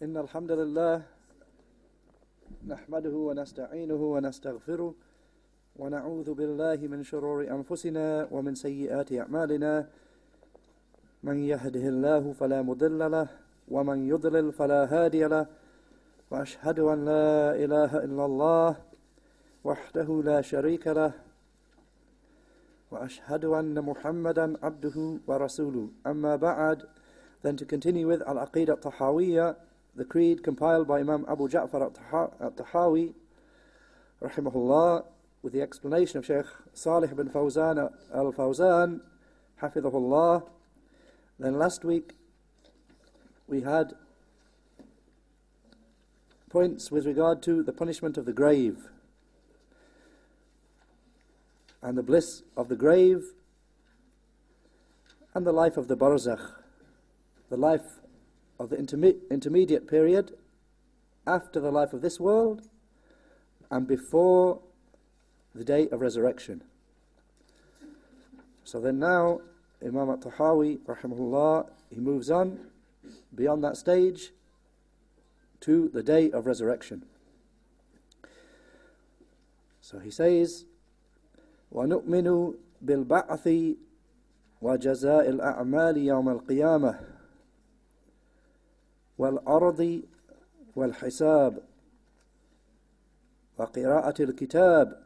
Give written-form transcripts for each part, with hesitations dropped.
إن الحمد لله نحمده ونستعينه ونستغفره ونعوذ بالله من شرور أنفسنا ومن سيئات أعمالنا من يهده الله فلا مضل له ومن يضلل فلا هادي له وأشهد أن لا إله إلا الله وحده لا شريك له وأشهد أن محمدا عبده ورسوله. أما بعد, then to continue with Aqeedatut Tahawiyyah, the creed compiled by Imam Abu Ja'far at-Tahaawee, rahimahullaah, with the explanation of Shaykh Saleh Al Fawzan, hafidhahullah. Then last week we had points with regard to the punishment of the grave and the bliss of the grave and the life of the barzakh, the life of the intermediate period after the life of this world and before the day of resurrection. So then now Imam at-Tahaawee rahimahullah, he moves on beyond that stage to the day of resurrection. So he says, وَنُؤْمِنُ بِالْبَعْثِ وَجَزَاءِ الْأَعْمَالِ يَوْمَ الْقِيَامَةِ والأرض والحساب وقراءة الكتاب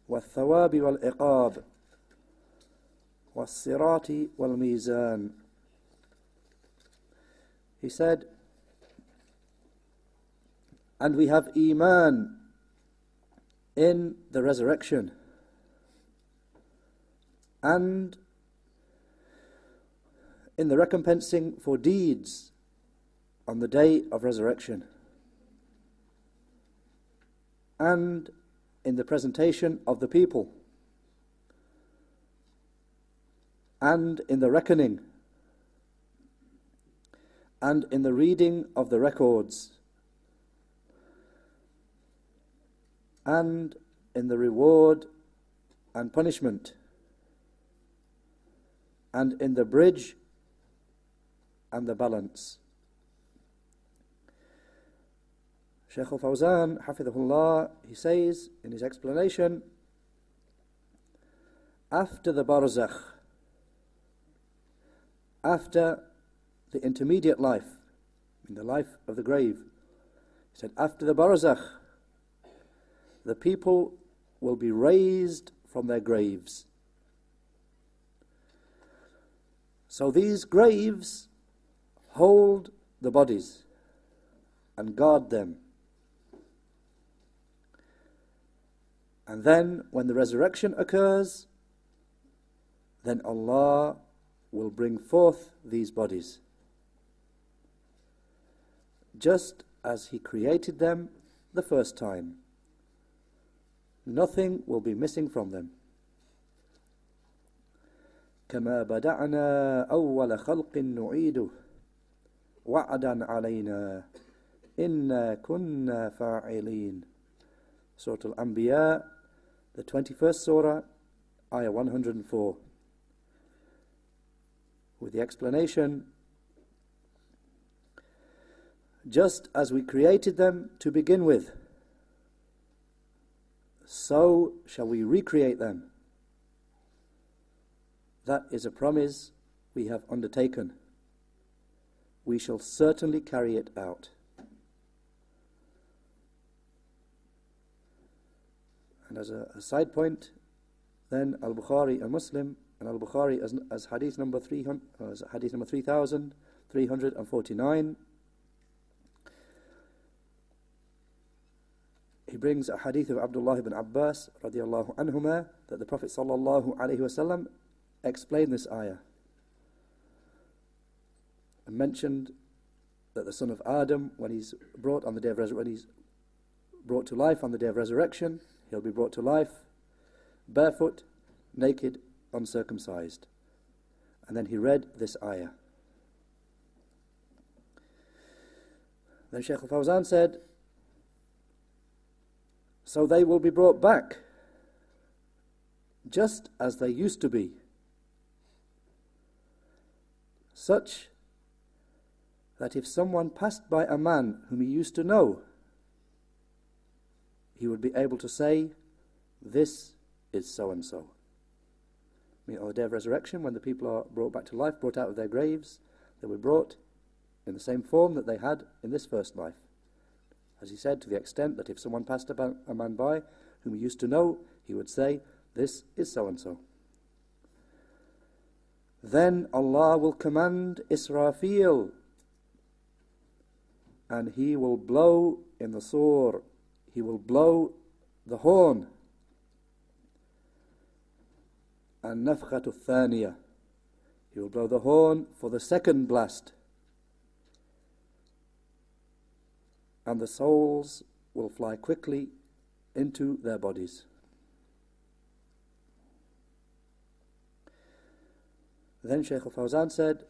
والثواب والعقاب والصراط والميزان. He said, and we have Iman in the resurrection and in the recompensing for deeds on the day of resurrection, and in the presentation of the people, and in the reckoning, and in the reading of the records, and in the reward and punishment, and in the bridge and the balance. Shaykh al Fawzan, hafidhahullah, he says in his explanation, after the barzakh, after the intermediate life, in the life of the grave, he said, after the barzakh, the people will be raised from their graves. So these graves hold the bodies and guard them. And then when the resurrection occurs, then Allah will bring forth these bodies, just as He created them the first time. Nothing will be missing from them. كما بدأنا أول خلق نعيده وعدا علينا إنا كنا فاعلين. Surah Al-Anbiya, the 21st Surah, Ayah 104. With the explanation, just as we created them to begin with, so shall we recreate them. That is a promise we have undertaken. We shall certainly carry it out. And as a side point, then Al-Bukhari and Muslim, and Al-Bukhari as hadith number 3349, he brings a hadith of Abdullah ibn Abbas radiyallahu anhuma that the Prophet sallallahu alaihi wasallam explained this ayah and mentioned that the son of Adam, when he's brought on the day of when he's brought to life on the day of resurrection, he'll be brought to life barefoot, naked, uncircumcised. And then he read this ayah. Then Shaykh al Fawzan said, so they will be brought back just as they used to be, such that if someone passed by a man whom he used to know, he would be able to say, this is so-and-so. I mean, on the day of resurrection, when the people are brought back to life, brought out of their graves, they were brought in the same form that they had in this first life. As he said, to the extent that if someone passed a man by whom he used to know, he would say, this is so-and-so. Then Allah will command Israfil, and he will blow in the sur, he will blow the horn, and nafkhatul thaniya, he will blow the horn for the second blast, and the souls will fly quickly into their bodies. Then Shaykh al Fawzan said,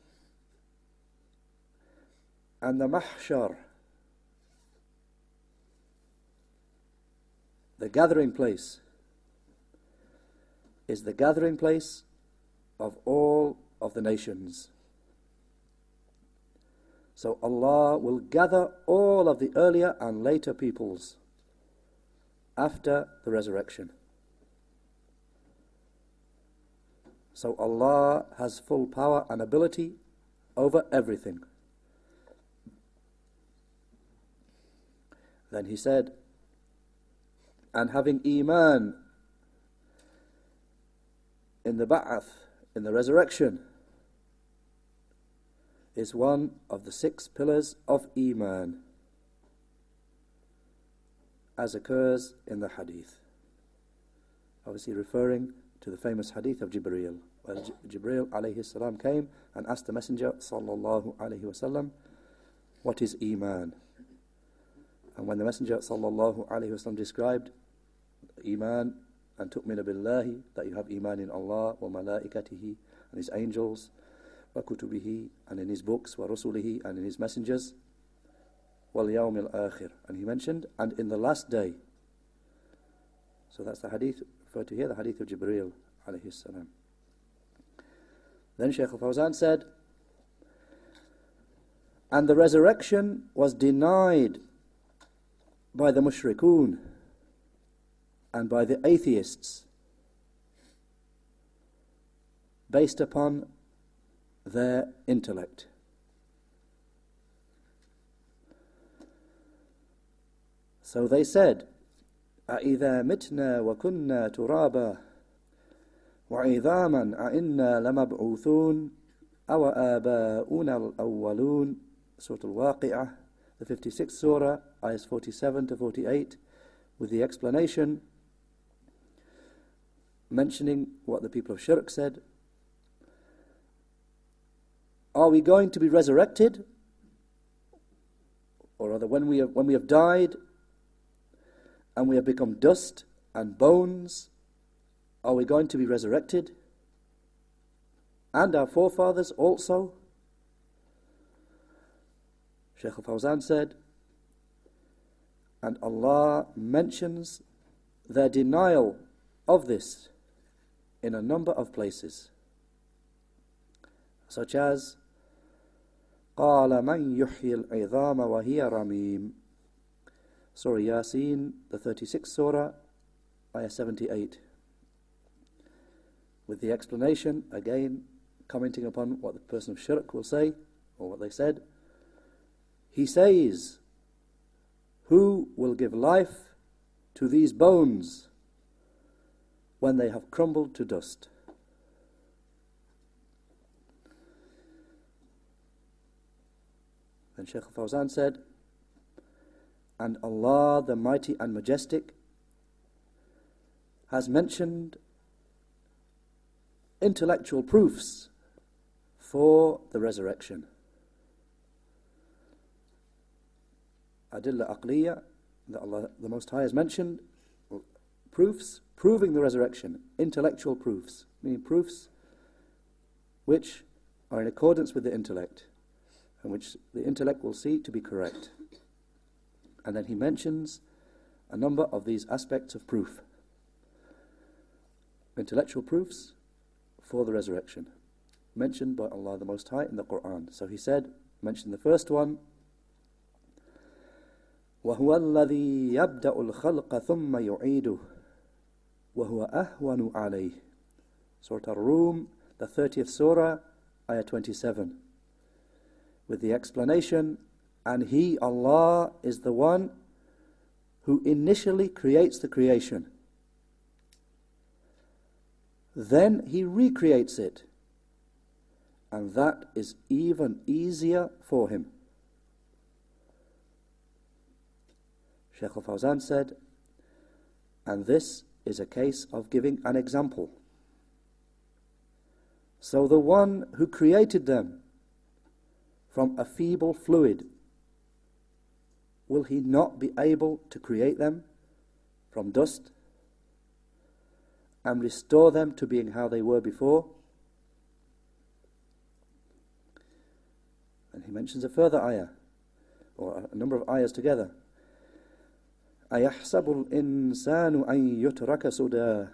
and the mahshar, the gathering place, is the gathering place of all of the nations. So Allah will gather all of the earlier and later peoples after the resurrection. So Allah has full power and ability over everything. Then he said, and having Iman in the Ba'ath, in the resurrection, is one of the 6 pillars of Iman, as occurs in the hadith. Obviously referring to the famous hadith of Jibreel, where Jibreel alayhi salam came and asked the Messenger sallallahu alayhi wasallam, what is Iman? And when the Messenger sallallahu alayhi wasallam described Iman and tu'mina billahi, that you have Iman in Allah wa malaikatihi, and His angels, wa kutubihi, and in His books, wa rusulihi, and in His messengers, wal yawmil akhir, and he mentioned, and in the last day. So that's the hadith referred to here, the hadith of Jibreel alayhi salam. Then Shaykh al Fawzan said, and the resurrection was denied by the mushrikun and by the atheists based upon their intellect. So they said, أَإِذَا مِتْنَا وَكُنَّا تُرَابًا وَعِظَامًا أَإِنَّا لَمَبْعُوثُونَ أَوَ آبَاؤُنَا الْأَوَّلُونَ Surah Al-Waqi'ah, the 56th surah, ayahs 47 to 48, with the explanation mentioning what the people of Shirk said. Are we going to be resurrected? Or rather, when we have died and we have become dust and bones, are we going to be resurrected? And our forefathers also? Shaykh al Fawzan said, and Allah mentions their denial of this in a number of places, such as قَالَ مَنْ يُحْيِي الْعِظَامَ وَهِيَ رَمِيمٌ Surah Yasin, the 36th surah, ayah 78, with the explanation, again commenting upon what the person of Shirk will say, or what they said. He says, who will give life to these bones when they have crumbled to dust? Then Shaykh al Fawzan said, and Allah the Mighty and Majestic has mentioned intellectual proofs for the resurrection. adilla aqliya, that Allah the Most High has mentioned, proofs proving the resurrection, intellectual proofs, meaning proofs which are in accordance with the intellect, and which the intellect will see to be correct. And then he mentions a number of these aspects of proof, intellectual proofs for the resurrection, mentioned by Allah the Most High in the Quran. So he said, mentioned the first one, وَهُوَ الَّذِي يَبْدَأُ الْخَلْقَ ثُمَّ يُعِيدُهُ وَهُوَ أَهْوَنُ عَلَيْهِ. Surah Ar-Rum, the 30th surah, ayah 27. With the explanation, and He, Allah, is the one who initially creates the creation. Then He recreates it, and that is even easier for Him. Shaykh al Fawzan said, and this is a case of giving an example. So the one who created them from a feeble fluid, will He not be able to create them from dust and restore them to being how they were before? And he mentions a further ayah, or a number of ayahs together. أَيَحْسَبُ الْإِنسَانُ أَن يُتْرَكَ سُدًى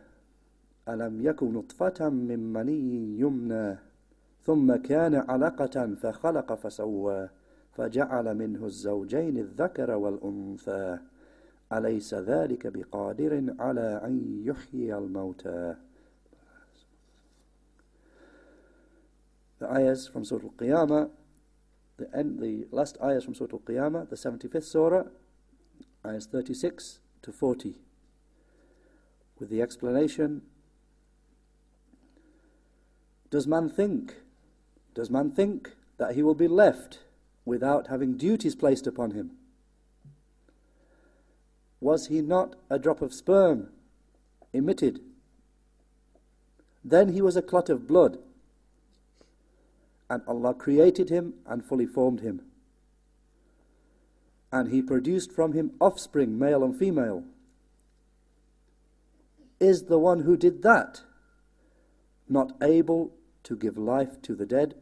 أَلَمْ يَكُنْ نُطْفَةً مِّن مَّنِيٍّ يُمْنَى ثُمَّ كَانَ عَلَقَةً فَخَلَقَ فَسَوَّى فَجَعَلَ مِنْهُ الزَّوْجَيْنِ الذَّكَرَ وَالْأُنثَى أَلَيْسَ ذَلِكَ بِقَادِرٍ عَلَى أَن يُحْيِيَ الْمَوْتَى. The ayahs from Surah Al-Qiyamah, the last ayahs from Surah Al-Qiyamah, the 75th surah, ayahs 36 to 40, with the explanation, does man think that he will be left without having duties placed upon him? Was he not a drop of sperm emitted? Then he was a clot of blood, and Allah created him and fully formed him. And He produced from him offspring, male and female. Is the one who did that not able to give life to the dead?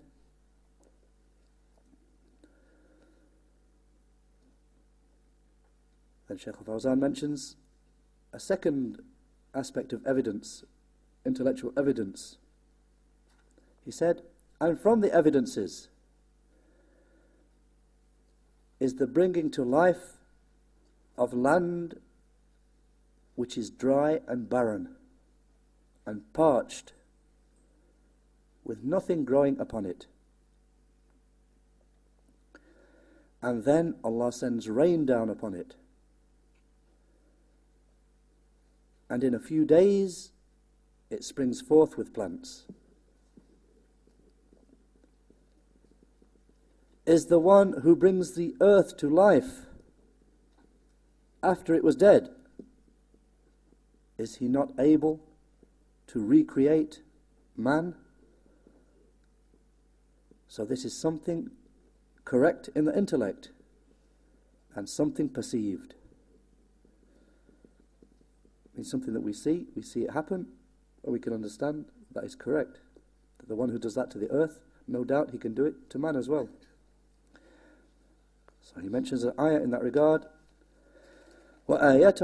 Then Shaykh al Fawzan mentions a second aspect of evidence, intellectual evidence. He said, and from the evidences is the bringing to life of land which is dry and barren and parched, with nothing growing upon it. And then Allah sends rain down upon it, and in a few days it springs forth with plants. Is the one who brings the earth to life after it was dead, is He not able to recreate man? So this is something correct in the intellect and something perceived. It's something that we see it happen, or we can understand that is correct. That the one who does that to the earth, no doubt He can do it to man as well. So he mentions an ayah in that regard. وَآيَةٌ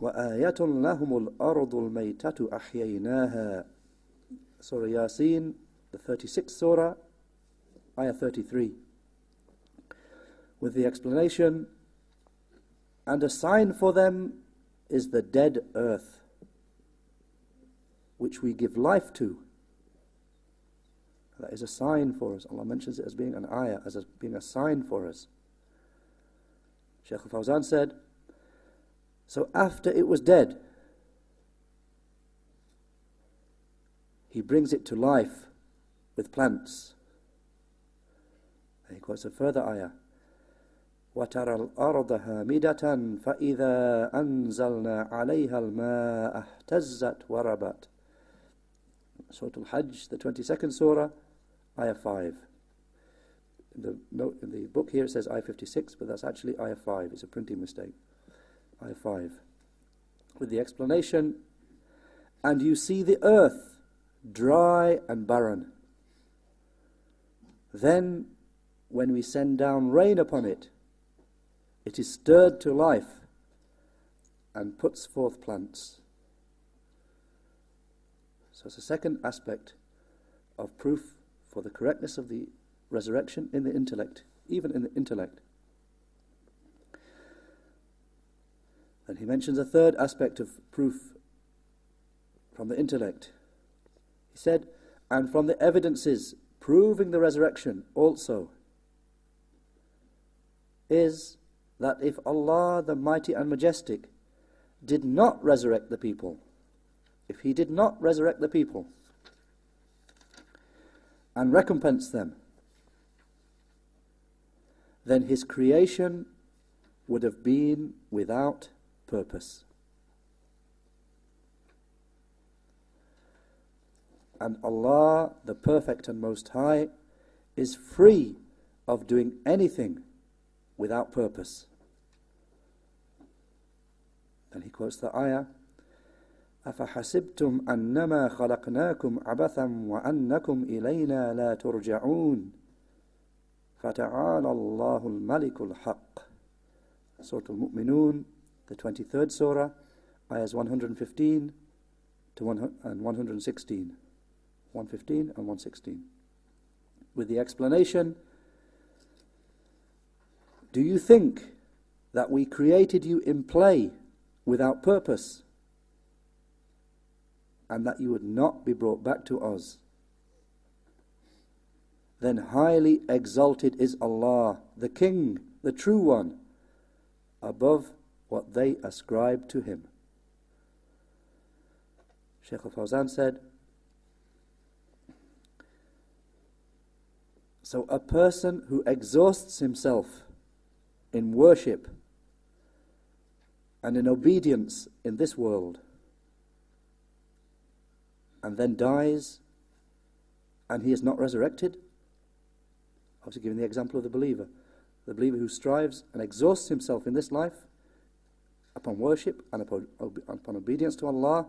لَهُمُ الْأَرْضُ الْمَيْتَةُ أَحْيَيْنَاهَا. Surah Yasin, the 36th surah, ayah 33. With the explanation, and a sign for them is the dead earth, which we give life to. That is a sign for us. Allah mentions it as being an ayah, as being a sign for us. Shaykh al Fawzan said, so after it was dead, He brings it to life with plants. And he quotes a further ayah, وَتَرَى الْأَرْضَ هَامِدَةً فَإِذَا أَنزَلْنَا عَلَيْهَا الْمَاءَ اهْتَزَّتْ وَرَبَتْ. Surah Al-Hajj, the 22nd surah, ayah 5. In the note in the book here it says ayah 56, but that's actually ayah 5. It's a printing mistake. Ayah 5. With the explanation, and you see the earth dry and barren. Then, when we send down rain upon it, it is stirred to life and puts forth plants. So it's a second aspect of proof for the correctness of the resurrection in the intellect, even in the intellect. Then he mentions a third aspect of proof from the intellect. He said, and from the evidences proving the resurrection also is that if Allah the Mighty and Majestic did not resurrect the people, if He did not resurrect the people and recompense them, then His creation would have been without purpose. And Allah, the Perfect and Most High, is free of doing anything without purpose. And he quotes the ayah, أَفَحَسِبْتُمْ أَنَّمَا خَلَقْنَاكُمْ عَبَثًا وَأَنَّكُمْ إِلَيْنَا لَا تُرْجَعُونَ فَتَعَالَى اللَّهُ الْمَلِكُ الْحَقِّ. Surah Al-Mu'minun, the 23rd surah, ayahs 115 to 116. 115 and 116. With the explanation, do you think that we created you in play without purpose, and that you would not be brought back to us? Then highly exalted is Allah, the King, the True One, above what they ascribe to Him. Shaykh al Fawzan said, so a person who exhausts himself in worship and in obedience in this world, and then dies, and he is not resurrected. Obviously giving the example of the believer who strives and exhausts himself in this life upon worship and upon obedience to Allah,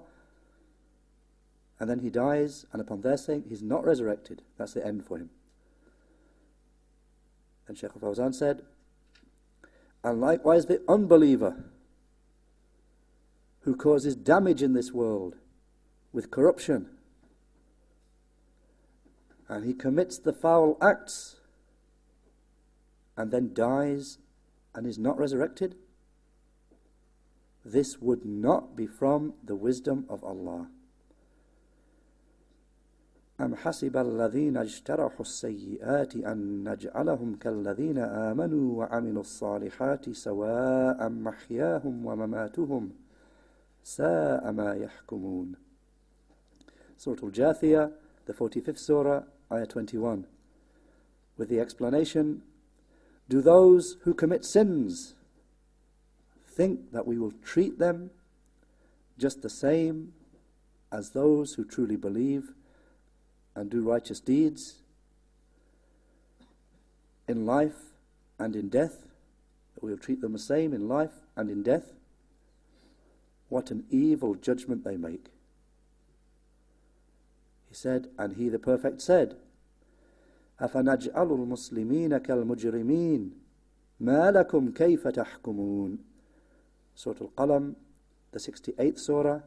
and then he dies, and upon their sake he's not resurrected. That's the end for him. And Shaykh al Fawzan said, and likewise the unbeliever who causes damage in this world with corruption, and he commits the foul acts and then dies and is not resurrected, this would not be from the wisdom of Allah. أَمْ حَسِبَ الَّذِينَ اجْتَرَحُوا السَّيِّئَاتِ أَن نَجْعَلَهُمْ كَالَّذِينَ آمَنُوا وَعَمِلُوا الصَّالِحَاتِ سَوَاءً مَحْيَاهُمْ وَمَمَاتُهُمْ سَاءَ مَا يَحْكُمُونَ. Surah Al-Jathiyah, the 45th surah, ayah 21. With the explanation, do those who commit sins think that we will treat them just the same as those who truly believe and do righteous deeds in life and in death? That we will treat them the same in life and in death? What an evil judgment they make. He said, and He the Perfect said, أَفَنَجْعَلُ الْمُسْلِمِينَ كَالْمُجْرِمِينَ مَا لَكُمْ كَيْفَ تَحْكُمُونَ. Surah Al-Qalam, the 68th surah,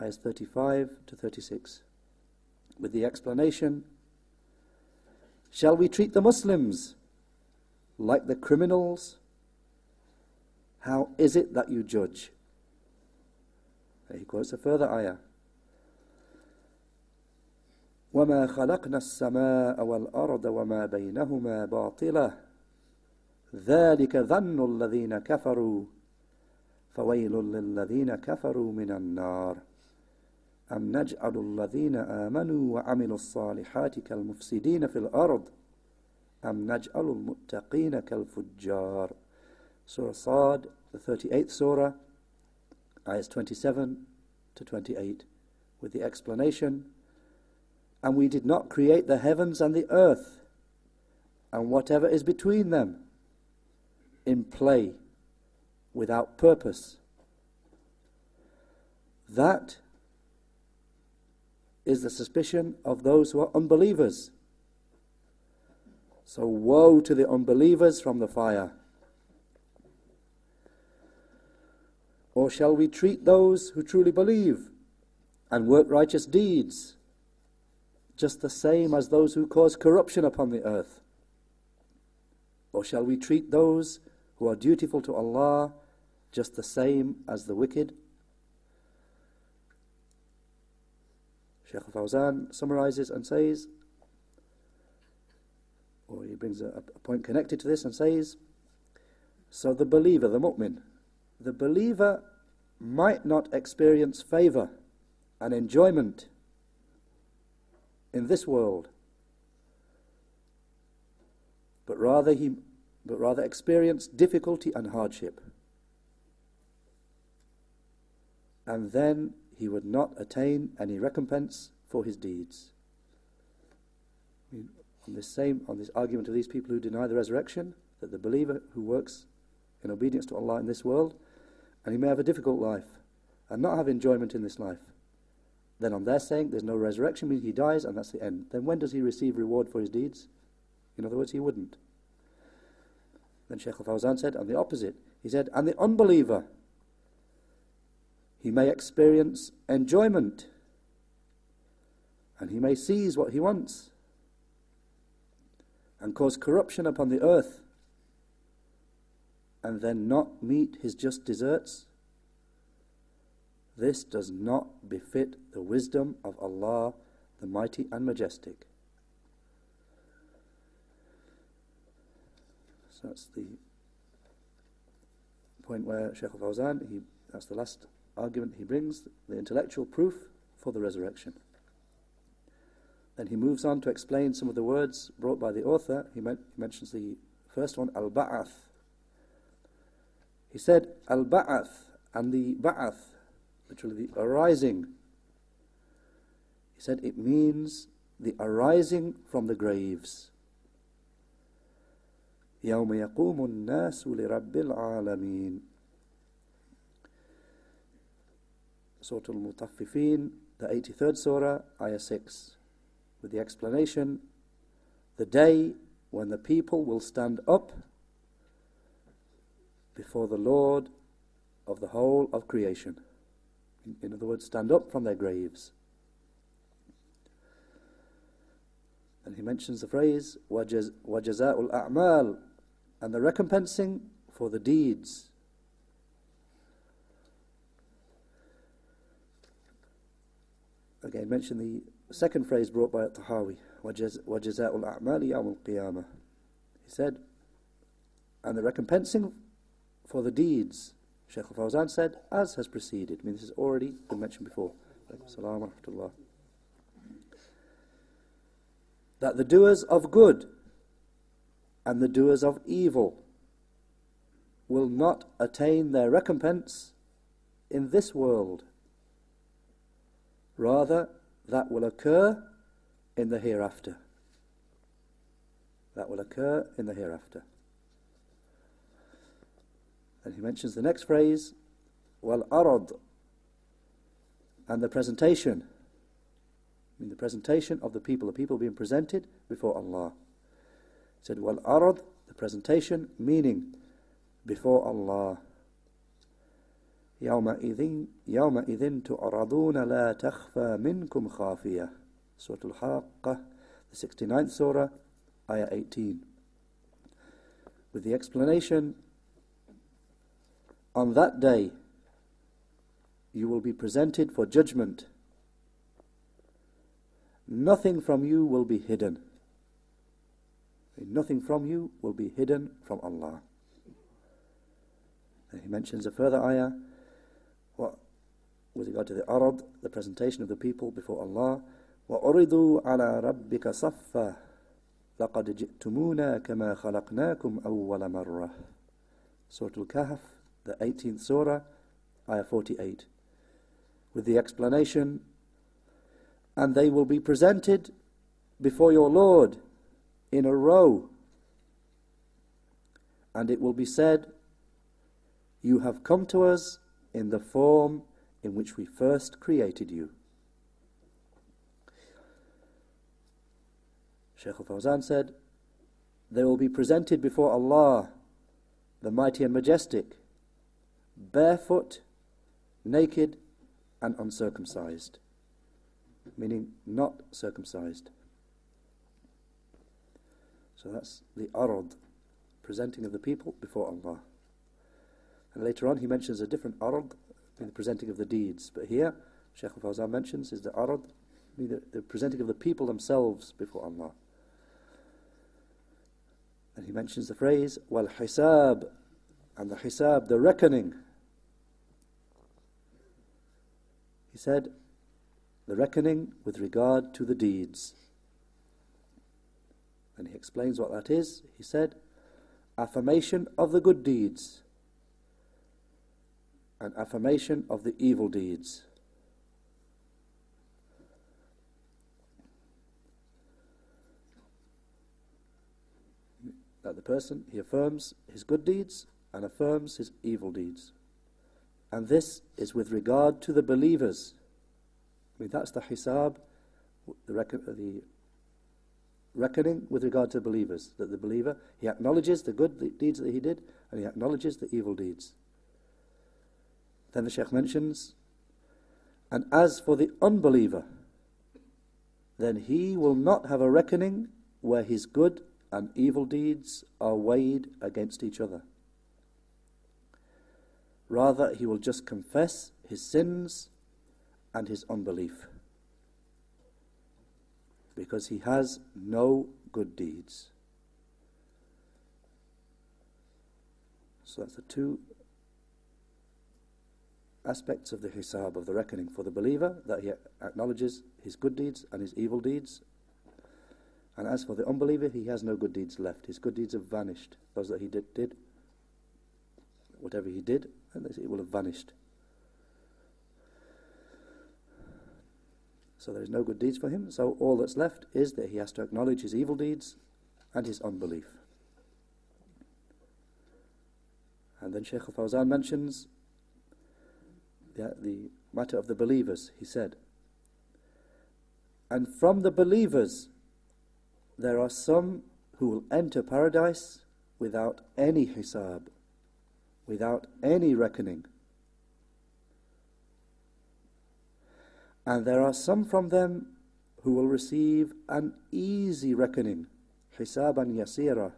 ayahs 35 to 36. With the explanation, shall we treat the Muslims like the criminals? How is it that you judge? He quotes a further ayah. وَمَا خَلَقْنَا السَّمَاءَ وَالْأَرْضَ وَمَا بَيْنَهُمَا بَاطِلًا ذَلِكَ ظَنُّ الَّذِينَ كَفَرُوا فَوَيْلٌ لِلَّذِينَ كَفَرُوا مِنَ النَّارِ أَمْ نَجْعَلُ الَّذِينَ آمَنُوا وَعَمِلُوا الصَّالِحَاتِ كَالْمُفْسِدِينَ فِي الْأَرْضِ أَمْ نَجْعَلُ الْمُتَّقِينَ كَالْفُجَّارِ. Surah Sad, the 38th surah, ayahs 27 to 28, with the explanation, and we did not create the heavens and the earth and whatever is between them in play, without purpose. That is the suspicion of those who are unbelievers. So woe to the unbelievers from the fire. Or shall we treat those who truly believe and work righteous deeds just the same as those who cause corruption upon the earth? Or shall we treat those who are dutiful to Allah just the same as the wicked? Shaykh al Fawzan summarizes and says, or he brings a point connected to this and says, so the believer, the mu'min, the believer might not experience favor and enjoyment in this world, but rather experience difficulty and hardship, and then he would not attain any recompense for his deeds. On this argument of these people who deny the resurrection, that the believer who works in obedience to Allah in this world, and he may have a difficult life and not have enjoyment in this life, then on their saying there's no resurrection, meaning he dies and that's the end. Then when does he receive reward for his deeds? In other words, he wouldn't. Then Shaykh al Fawzan said, on the opposite, he said, and the unbeliever, he may experience enjoyment and he may seize what he wants and cause corruption upon the earth, and then not meet his just deserts. This does not befit the wisdom of Allah, the Mighty and Majestic. So that's the point where Shaykh al Fawzan, that's the last argument he brings, the intellectual proof for the resurrection. Then he moves on to explain some of the words brought by the author. He mentions the first one, al-ba'ath. He said, al-ba'ath, and the ba'ath, literally the arising. He said it means the arising from the graves. يَوْمَ يَقُومُ النَّاسُ لِرَبِّ الْعَالَمِينَ. Surah Al-Mutaffifin, the 83rd Surah, Ayah 6, with the explanation, the day when the people will stand up before the Lord of the whole of creation. In other words, stand up from their graves. And he mentions the phrase, وَجَزَاءُ الْأَعْمَالِ, and the recompensing for the deeds. Again, mention the second phrase brought by at-Tahaawee, وَجَزَاءُ الْأَعْمَالِ يَوْمَ الْقِيَامَةِ. He said, and the recompensing for the deeds, Shaykh al Fawzan said, as has preceded. I mean, this has already been mentioned before. Assalamu wa rahmatullah. That the doers of good and the doers of evil will not attain their recompense in this world. Rather, that will occur in the hereafter. That will occur in the hereafter. And he mentions the next phrase, wal arad, and the presentation. I mean, the presentation of the people being presented before Allah. He said, wal arad, the presentation, meaning before Allah. يَوْمَئِذٍ تُعْرَضُونَ لَا تَخْفَى مِنْكُمْ خَافِيَةٌ. Surah Al-Haqqah, the 69th Surah, Ayah 18. With the explanation, on that day, you will be presented for judgment. Nothing from you will be hidden. Nothing from you will be hidden from Allah. And he mentions a further ayah, with regard to the arad, the presentation of the people before Allah. وَأُرِضُوا عَلَى رَبِّكَ صَفًّا لَقَدْ جِئْتُمُونَا كَمَا خَلَقْنَاكُمْ أَوَّلَ مَرَّةٍ. Surah Al-Kahf, the 18th Surah, Ayah 48. With the explanation, and they will be presented before your Lord in a row, And it will be said, you have come to us in the form in which we first created you. Shaykh al Fawzan said, they will be presented before Allah, the Mighty and Majestic, barefoot, naked, and uncircumcised, meaning not circumcised. So that's the arad, presenting of the people before Allah. And later on he mentions a different arad in the presenting of the deeds. But here, Shaykh al Fawzan mentions is the arad, the presenting of the people themselves before Allah. And he mentions the phrase, wal hisab, and the hisab, the reckoning. He said, the reckoning with regard to the deeds. And he explains what that is. He said, affirmation of the good deeds and affirmation of the evil deeds. That the person, he affirms his good deeds and affirms his evil deeds. And this is with regard to the believers. I mean, that's the hisab, the reckoning with regard to believers. That the believer, he acknowledges the good deeds that he did, and he acknowledges the evil deeds. Then the Shaykh mentions, and as for the unbeliever, then he will not have a reckoning where his good and evil deeds are weighed against each other. Rather, he will just confess his sins and his unbelief, because he has no good deeds. So that's the two aspects of the hisab, of the reckoning for the believer, that he acknowledges his good deeds and his evil deeds. And as for the unbeliever, he has no good deeds left. His good deeds have vanished. Those that he did, whatever he did, it will have vanished. So there is no good deeds for him. So all that's left is that he has to acknowledge his evil deeds and his unbelief. And then Shaykh al Fawzan mentions the matter of the believers. He said, and from the believers there are some who will enter paradise without any hisab, without any reckoning. And there are some from them who will receive an easy reckoning, hisaban yasira,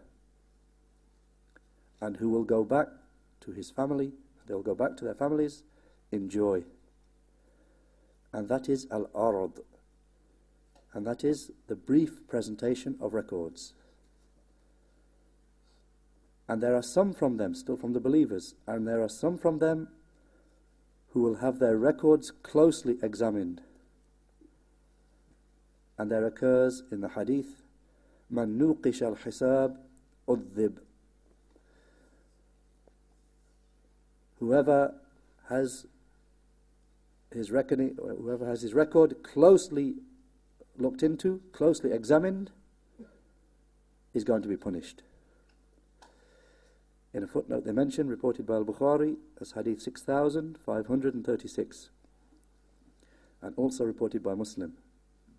and who will go back to his family, they'll go back to their families in joy. And that is al-arad, and that is the brief presentation of records. And there are some from them, still from the believers, and there are some from them who will have their records closely examined. And there occurs in the hadith, man nuqish al-hisab udhib. Whoever has his record closely looked into, closely examined, is going to be punished. In a footnote they mention, reported by Al-Bukhari as hadith 6536, and also reported by Muslim,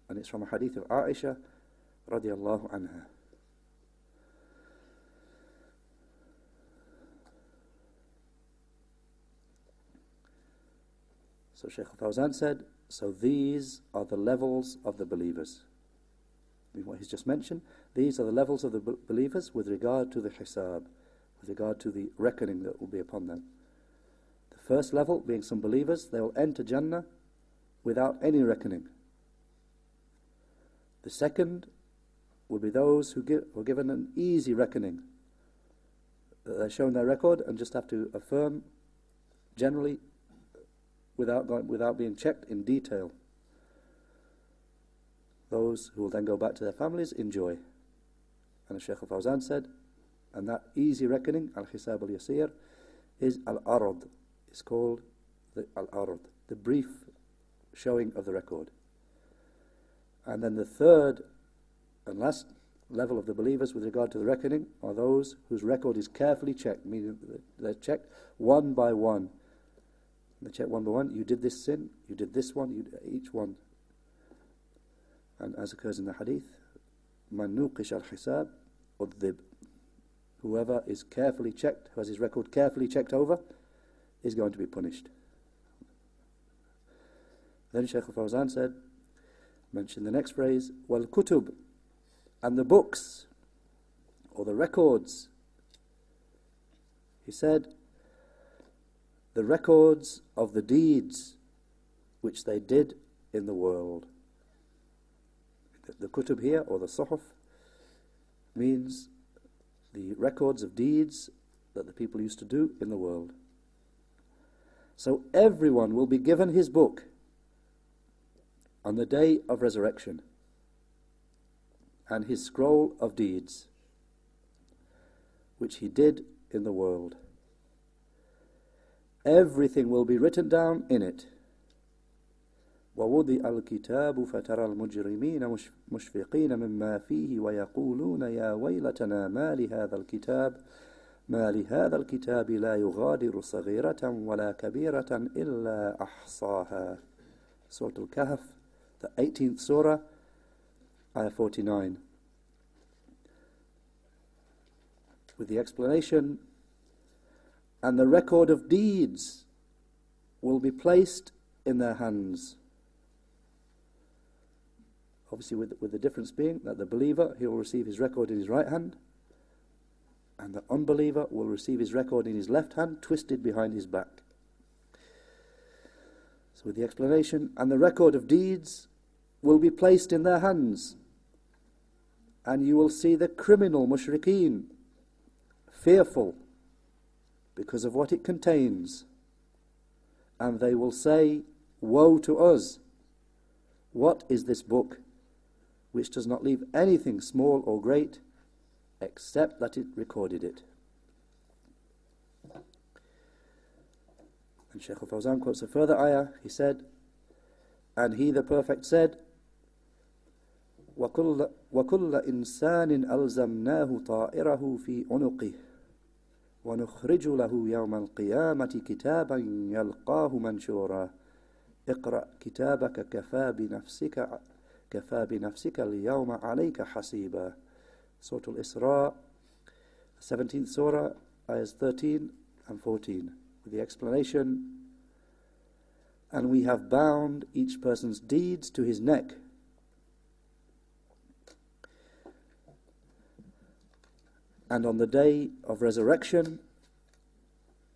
and it's from a hadith of Aisha radiyallahu anha. So Shaykh al Fawzan said, so these are the levels of the believers. I mean, what he's just mentioned, these are the levels of the believers with regard to the hisab, with regard to the reckoning that will be upon them. The first level being some believers, they will enter Jannah without any reckoning. The second will be those who are given an easy reckoning. They're shown their record and just have to affirm generally without being checked in detail. Those who will then go back to their families in joy. And as Shaykh al Fawzan said, and that easy reckoning, al-hisab al-yasir, is al-arad. It's called the al-arad, the brief showing of the record. And then the third and last level of the believers with regard to the reckoning are those whose record is carefully checked, meaning they're checked one by one. They check one by one. You did this sin, you did this one, each one. And as occurs in the hadith, Man nuqish al-hisab udhib. Whoever is carefully checked, who has his record carefully checked over, is going to be punished. Then Shaykh al Fawzan said, mentioned the next phrase, wal kutub, and the books or the records. He said, the records of the deeds which they did in the world. The kutub here, or the suhuf, means the records of deeds that the people used to do in the world. So everyone will be given his book on the day of resurrection and his scroll of deeds which he did in the world. Everything will be written down in it. وَوُضِعَ الْكِتَابُ فَتَرَى الْمُجْرِمِينَ مُشْفِقِينَ مِمَّا فِيهِ وَيَقُولُونَ يَا وَيْلَتَنَا مَا لِهَذَا الْكِتَابِ لَا يُغَادِرُ صَغِيرَةً وَلَا كَبِيرَةً إِلَّا أَحْصَاهَا. Surah Al-Kahf, the 18th surah, ayah 49. With the explanation, and the record of deeds will be placed in their hands. Obviously with the difference being that the believer, he will receive his record in his right hand, and the unbeliever will receive his record in his left hand, twisted behind his back. So with the explanation, and the record of deeds will be placed in their hands, and you will see the criminal mushrikeen fearful because of what it contains, and they will say, woe to us! What is this book which does not leave anything small or great except that it recorded it? And Shaykh al Fawzan quotes a further ayah. He said, and he the Perfect said, وَكُلَّ إِنسَانٍ أَلْزَمْنَاهُ طَائِرَهُ فِي عُنُقِهِ وَنُخْرِجُ لَهُ يَوْمَ الْقِيَامَةِ كِتَابًا يَلْقَاهُ مَنْشُورًا اقرأ كتابك كفى بنفسك اليوم عليك حسيبا. Surah Al-Isra, 17th surah, ayahs 13 and 14, with the explanation, and we have bound each person's deeds to his neck. And on the day of resurrection,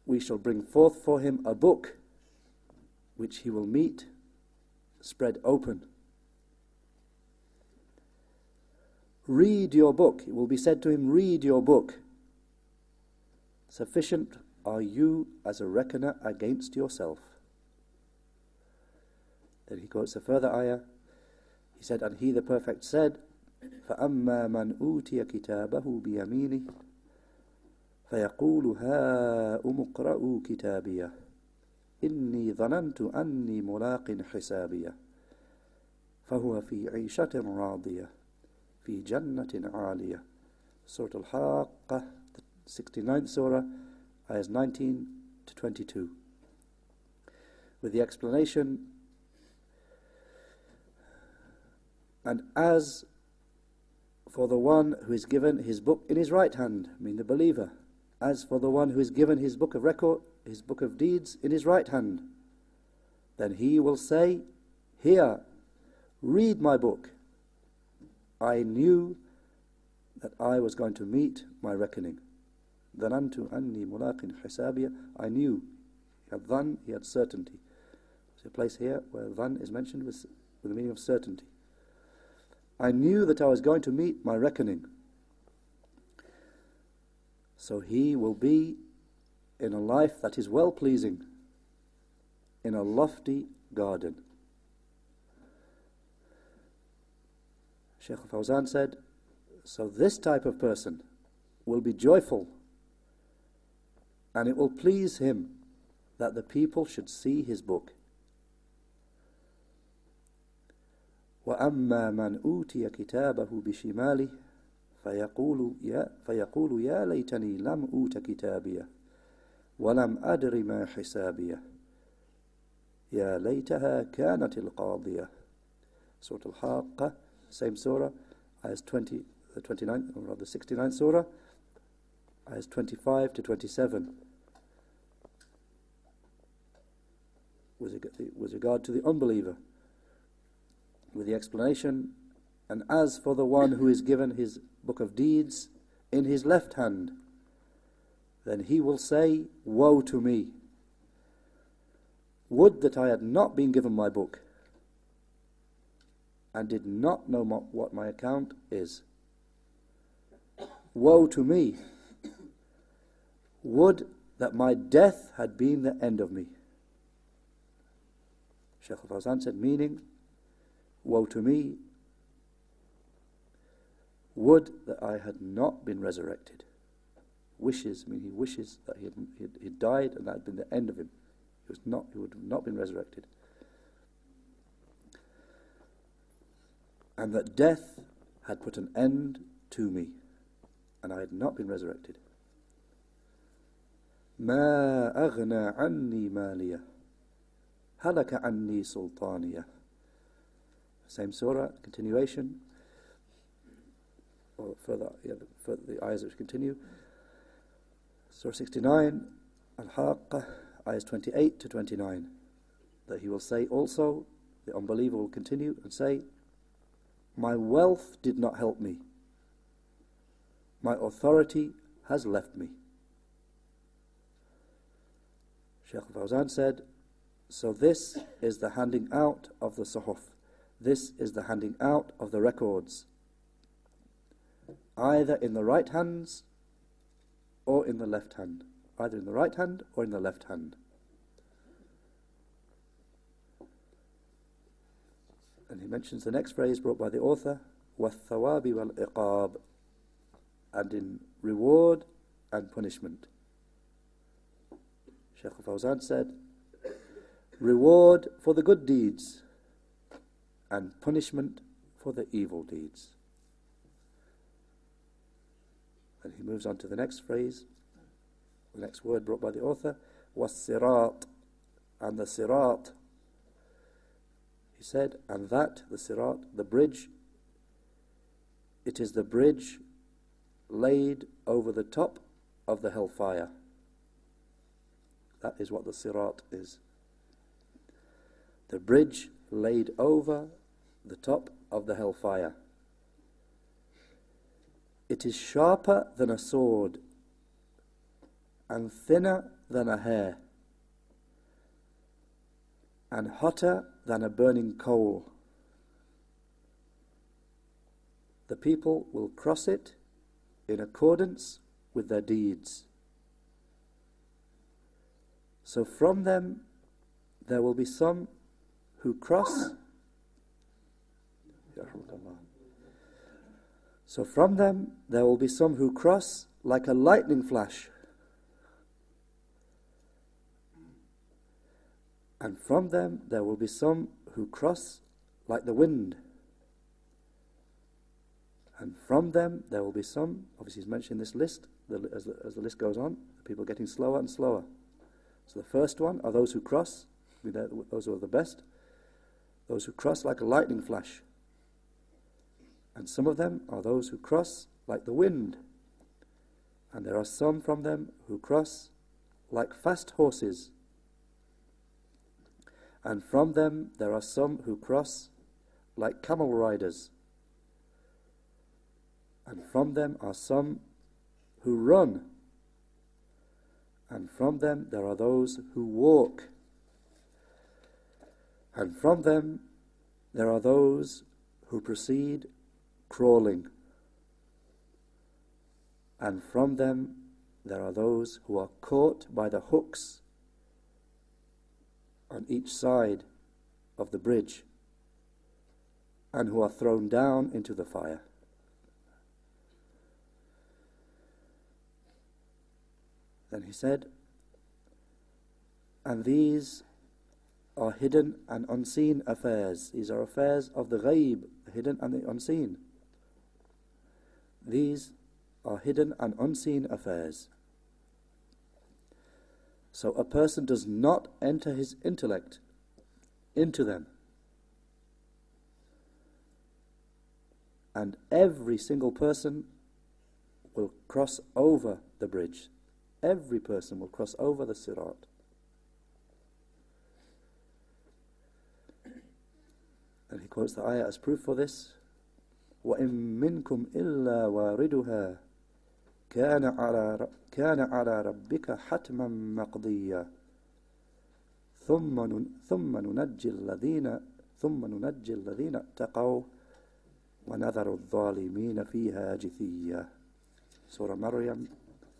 we shall bring forth for him a book which he will meet spread open. Read your book. It will be said to him, read your book. Sufficient are you as a reckoner against yourself. Then he quotes a further ayah. He said, and he the Perfect said, فَأَمَّا مَنْ أُوتِيَ كِتَابَهُ بِيَمِينِهِ فَيَقُولُ هَاؤُمُ اقْرَءُوا كِتَابِيَهْ إِنِّي ظَنَنْتُ أَنِّي مُلَاقٍ حِسَابِيَهْ فَهُوَ فِي عِيشَةٍ رَاضِيَةٍ فِي جَنَّةٍ عَالِيَةٍ. Surah Al-Haqqah, the 69th surah, ayahs 19 to 22. With the explanation, and as for the one who is given his book in his right hand, I mean the believer, as for the one who is given his book of record, his book of deeds in his right hand, then he will say, here, read my book. I knew that I was going to meet my reckoning. ظَنَنْتُ أَنِّي مُلَاقٍ حِسَابِيَهْ. I knew. He had dhan, he had certainty. There's a place here where dhan is mentioned with the meaning of certainty. I knew that I was going to meet my reckoning. So he will be in a life that is well-pleasing, in a lofty garden. Shaykh al Fawzan said, so this type of person will be joyful, and it will please him that the people should see his book. وَأَمَّا مَنْ أُوتِيَ كِتَابَهُ بِشِمَالِهِ فيقول يا ليتني لم أوت كتابيه ولم أدر ما حسابيه يا ليتها كانت القاضية. Surah Al-Haqqah, same surah, ayahs 29, or rather 69th surah, ayahs 25 to 27. With regard to the unbeliever, with the explanation, and as for the one who is given his book of deeds in his left hand, then he will say, woe to me! Would that I had not been given my book, and did not know what my account is. Woe to me! Would that my death had been the end of me. Shaykh al Fawzan said, meaning, woe to me, would that I had not been resurrected. Wishes, he wishes that he had died and that had been the end of him. He would have not been resurrected. And that death had put an end to me, and I had not been resurrected. ما أغنى عني مالية هلك عني سلطانية. Same surah, continuation, or further, the ayahs which continue. Surah 69, Al-Haqqah, ayahs 28 to 29. That he will say also, the unbeliever will continue and say, my wealth did not help me. My authority has left me. Shaykh al Fawzan said, so this is the handing out of the suhuf. This is the handing out of the records, either in the right hands or in the left hand. Either in the right hand or in the left hand. And he mentions the next phrase brought by the author, وَالثَّوَابِ وَالْإِقَابِ, and in reward and punishment. Shaykh al Fawzan said, reward for the good deeds and punishment for the evil deeds. And he moves on to the next phrase, the next word brought by the author, وَالصِّرَاط, and the sirat. He said, and that, the sirat, the bridge, it is the bridge laid over the top of the hellfire. That is what the sirat is. The bridge laid over the top of the hellfire. It is sharper than a sword and thinner than a hair and hotter than a burning coal. The people will cross it in accordance with their deeds. So from them there will be some who cross. So from them there will be some who cross like a lightning flash, and from them there will be some who cross like the wind, and from them there will be some, obviously he's mentioning this list, as the list goes on, the people getting slower and slower. So the first one are those who cross, those who are the best, those who cross like a lightning flash. And some of them are those who cross like the wind. And there are some from them who cross like fast horses. And from them there are some who cross like camel riders. And from them are some who run. And from them there are those who walk. And from them there are those who proceed crawling. And from them there are those who are caught by the hooks on each side of the bridge and who are thrown down into the fire. Then he said, and these are hidden and unseen affairs. These are affairs of the ghaib, the hidden and the unseen. these are hidden and unseen affairs. So a person does not enter his intellect into them. And every single person will cross over the bridge. Every person will cross over the sirat. And he quotes the ayah as proof for this. وَإِن مِّنكُمْ إِلَّا وَارِدُهَا كَانَ عَلَى رَبِّكَ حَتْمًا مَقْضِيًّا ثُمَّ نُنَجِّي الَّذِينَ اتَّقَوْا وَنَذَرُ الظَّالِمِينَ فِيهَا جِثِيًّا. Surah Maryam,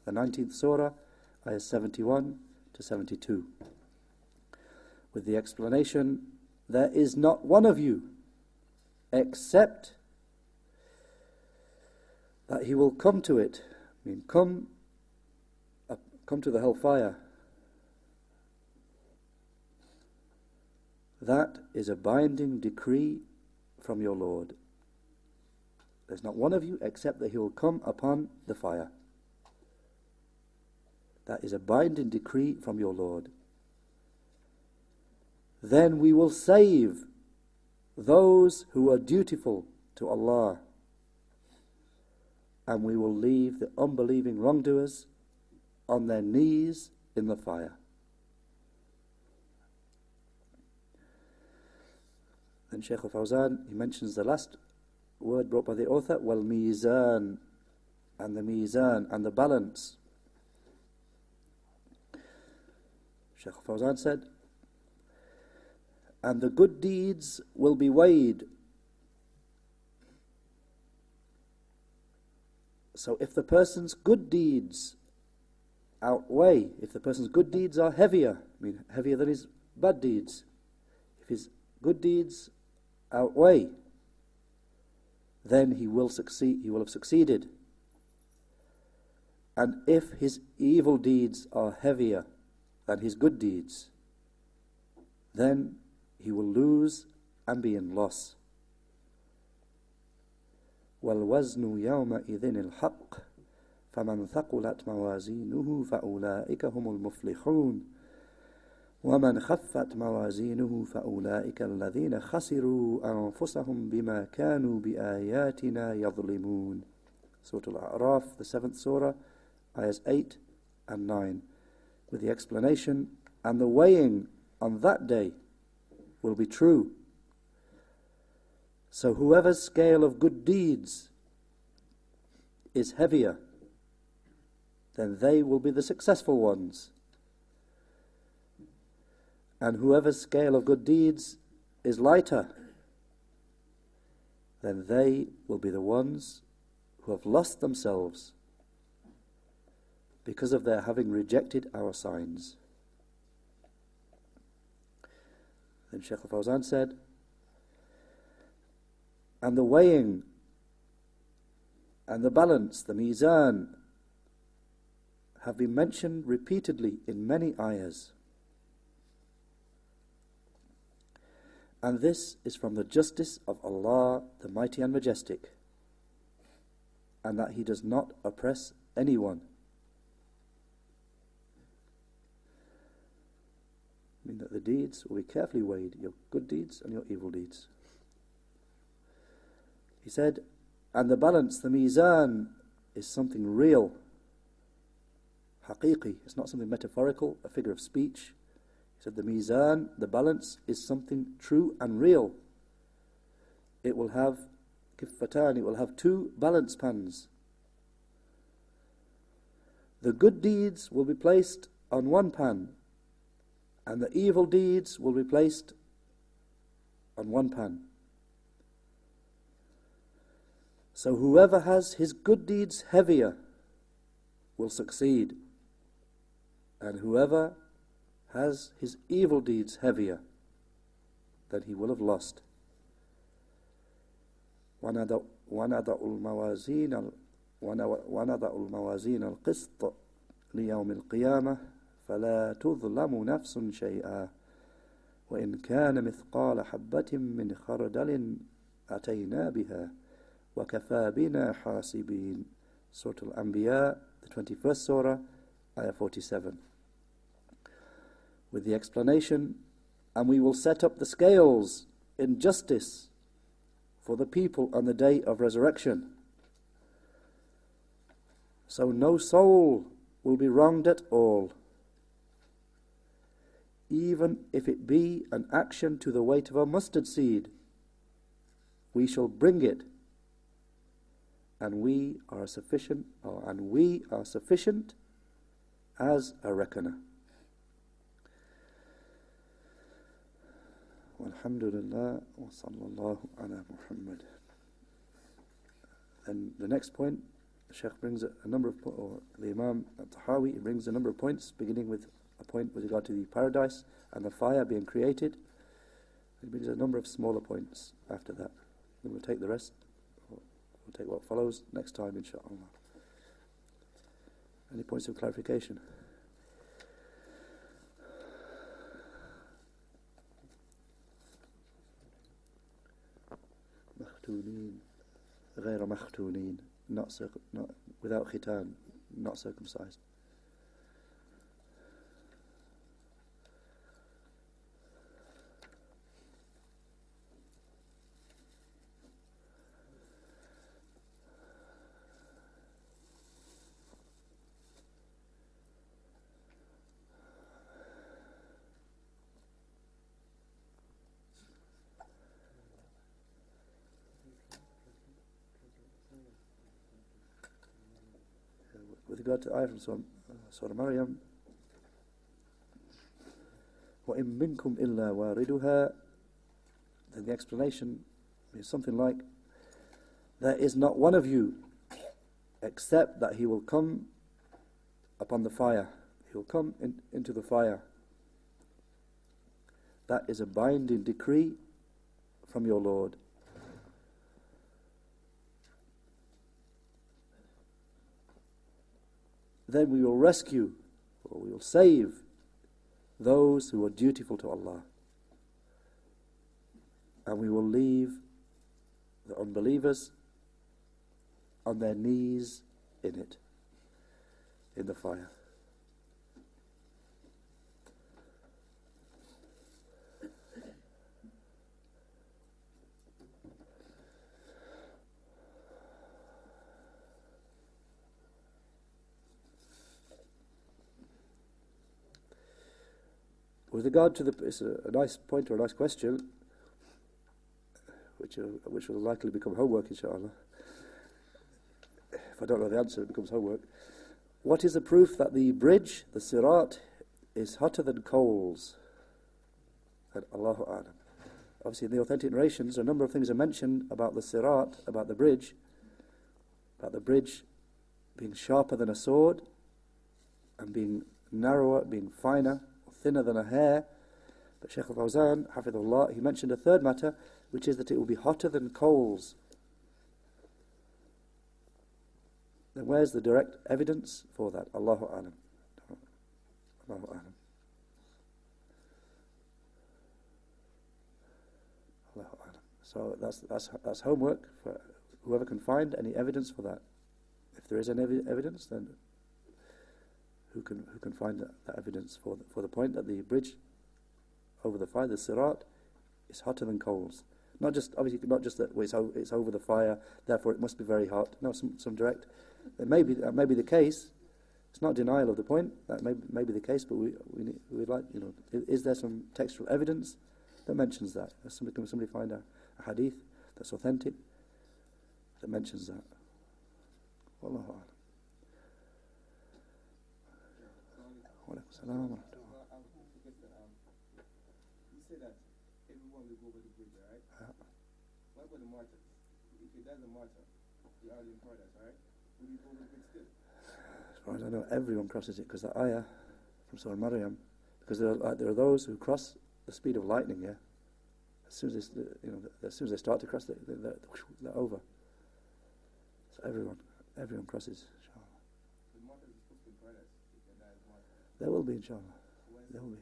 the 19th Surah, ayahs 71 to 72. With the explanation, there is not one of you except that he will come to it. I mean, come to the hellfire. That is a binding decree from your Lord. There's not one of you except that he will come upon the fire. That is a binding decree from your Lord. Then we will save those who are dutiful to Allah, and we will leave the unbelieving wrongdoers on their knees in the fire. Then Shaykh al Fawzan, he mentions the last word brought by the author, wal mizan, and the mizan, and the balance. Shaykh al Fawzan said, and the good deeds will be weighed. So if the person's good deeds outweigh, if the person's good deeds are heavier, I mean heavier than his bad deeds, if his good deeds outweigh, then he will succeed, he will have succeeded. And if his evil deeds are heavier than his good deeds, then he will lose and be in loss. وَالْوَزْنُ يَوْمَئِذٍ الْحَقِّ فَمَنْ ثَقُلَتْ مَوَازِينُهُ فَأُولَئِكَ هُمُ الْمُفْلِحُونَ وَمَنْ خَفَّتْ مَوَازِينُهُ فَأُولَئِكَ الَّذِينَ خَسِرُوا أَنفُسَهُمْ بِمَا كَانُوا بِآيَاتِنَا يَظْلِمُونَ. Surah Al A'raf, the 7th Surah, ayahs 8 and 9, with the explanation, and the weighing on that day will be true. So whoever's scale of good deeds is heavier, then they will be the successful ones. And whoever's scale of good deeds is lighter, then they will be the ones who have lost themselves because of their having rejected our signs. Then Shaykh al Fawzan said, and the weighing and the balance, the mizan, have been mentioned repeatedly in many ayahs. And this is from the justice of Allah, the Mighty and Majestic, and that He does not oppress anyone. I mean that the deeds will be carefully weighed, your good deeds and your evil deeds. He said, and the balance, the mizan, is something real, haqiqi. It's not something metaphorical, a figure of speech. He said the mizan, the balance, is something true and real. It will have kiffatan, it will have two balance pans. The good deeds will be placed on one pan, and the evil deeds will be placed on one pan. So whoever has his good deeds heavier will succeed, and whoever has his evil deeds heavier, then he will have lost. وَنَضَعُ الْمَوَازِينَ الْقِسْطَ لِيَوْمِ الْقِيَامَةِ فَلَا تُظْلَمُ نَفْسٌ شَيْئًا وَإِنْ كَانَ مِثْقَالَ حَبَّةٍ مِّنْ خَرْدَلٍ أَتَيْنَا بِهَا وَكَفَى بِنَا حَاسِبِينَ. Surah Al-Anbiya, the 21st Surah, Ayah 47. With the explanation, and we will set up the scales in justice for the people on the day of resurrection. So no soul will be wronged at all, even if it be an action to the weight of a mustard seed. We shall bring it, and we are sufficient as a reckoner. Walhamdulillah wa sallallahu ala Muhammad. And the next point, the Shaykh brings a number of, or the Imaam at-Tahaawee brings a number of points, beginning with a point with regard to the paradise and the fire being created. He brings a number of smaller points after that. Then we'll take the rest. We'll take what follows next time, inshaAllah. Any points of clarification? مختونين غير مختونين, not without khitan, not circumcised. With regard to the ayah from Surah Maryam, وَإِن مِّنكُمْ إِلَّا وَارِدُهَا, then the explanation is something like, there is not one of you except that he will come upon the fire. He will come into the fire. That is a binding decree from your Lord. Then we will rescue, or we will save those who are dutiful to Allah. And we will leave the unbelievers on their knees in it, in the fire. With regard to it's a nice point or a nice question, which will likely become homework, inshallah. If I don't know the answer, it becomes homework. What is the proof that the bridge, the sirat, is hotter than coals? And Allahu A'lam. Obviously, in the authentic narrations, a number of things are mentioned about the sirat, about the bridge being sharper than a sword, and being narrower, being finer, thinner than a hair. But Shaykh al Fawzan, hafidhullah, he mentioned a third matter, which is that it will be hotter than coals. Then where's the direct evidence for that? Allahu A'lam. Allahu A'lam. Allahu A'lam. So that's homework for whoever can find any evidence for that. If there is any evidence, then who can find that evidence for the point that the bridge over the fire, the sirat, is hotter than coals? Not just that it's over the fire, therefore it must be very hot. No, some direct. That may be the case. It's not denial of the point. That may be the case, but we'd like, is there some textual evidence that mentions that? Can somebody find a hadith that's authentic that mentions that? Wallahu a'lam. You say that everyone will go over the bridge, right? What about the martyrs? If he does a martyr, you're already in paradise, right? Will you go over the bridge still? As far as I know, everyone crosses it, because that ayah from Surah Maryam, because there are those who cross the speed of lightning. Yeah, as soon as they start to cross, they're over. So everyone crosses. There will be, inshallah. There will be.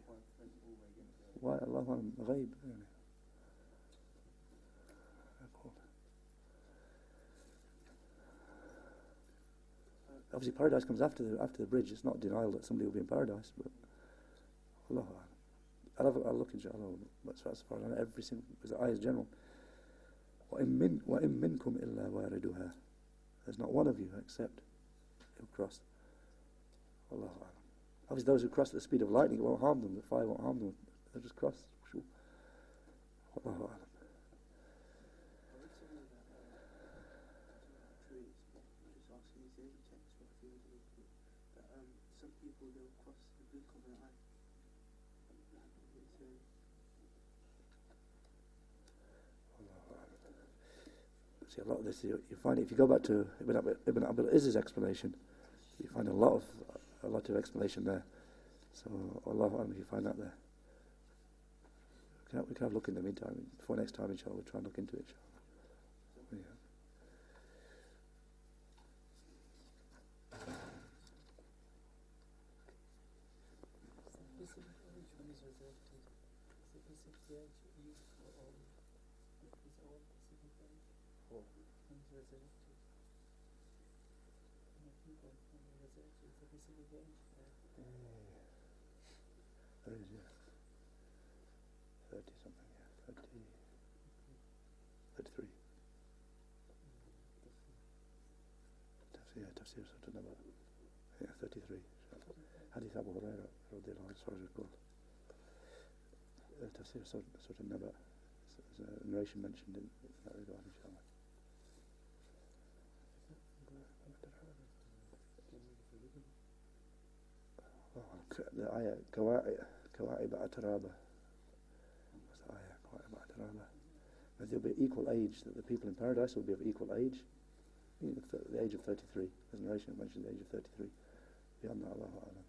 Why? Allahu A'lam, ghaib. Obviously, paradise comes after the bridge. It's not denial that somebody will be in paradise, but Allah. I'll look inshallah. As far as I know, every single, because the ayah is general. وَإِن مِّنكُمْ إِلَّا وَارِدُهَا. There's not one of you except he'll cross. Allah. Obviously, those who cross at the speed of lightning, it won't harm them. The fire won't harm them. They'll just cross. Allah. Some people they'll cross the blink of an eye. See, a lot of this, you find it, if you go back to Ibn Abil Izz's explanation, you find a lot of explanation there. So, Allah, if you find that there. We can have a look in the meantime. Before next time, inshallah, we'll try and look into it, inshallah. Yeah. There is, yeah. 30 something, yeah. 33. Tafsir Surah An-Naba. Yeah, 33. Hadith Abu Hurairah, radiallahu anhu, as far as it's called. Tafsir Surah An-Naba. There's a narration mentioned in that regard, inshallah. The ayah, Kawa'ib Ataraba. What's the ayah? Kawa'ib Ataraba. But there'll be equal age, that the people in paradise will be of equal age. The age of 33. There's a narration that mentions the age of 33. Beyond that, Allahu A'lam.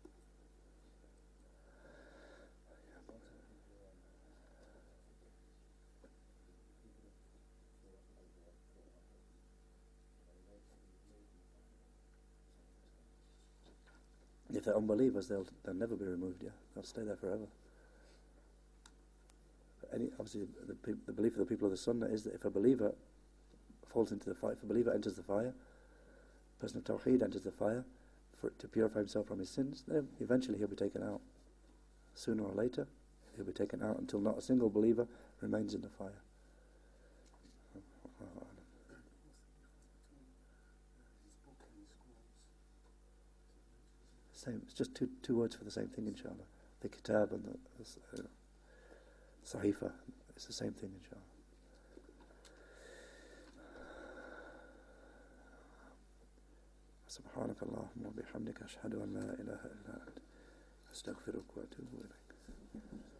If they're unbelievers, they'll never be removed. Yeah, they'll stay there forever. Obviously, the belief of the people of the Sunnah is that if a believer falls into the fire, if a believer enters the fire, a person of Tawheed enters the fire to purify himself from his sins, then eventually he'll be taken out. Sooner or later, he'll be taken out until not a single believer remains in the fire. Same. It's just two words for the same thing, inshallah. The kitab and the sahifa. It's the same thing, inshallah. سبحانك اللهم وبحمدك أشهد أن لا إله إلا أنت أستغفرك وأتوب إليك.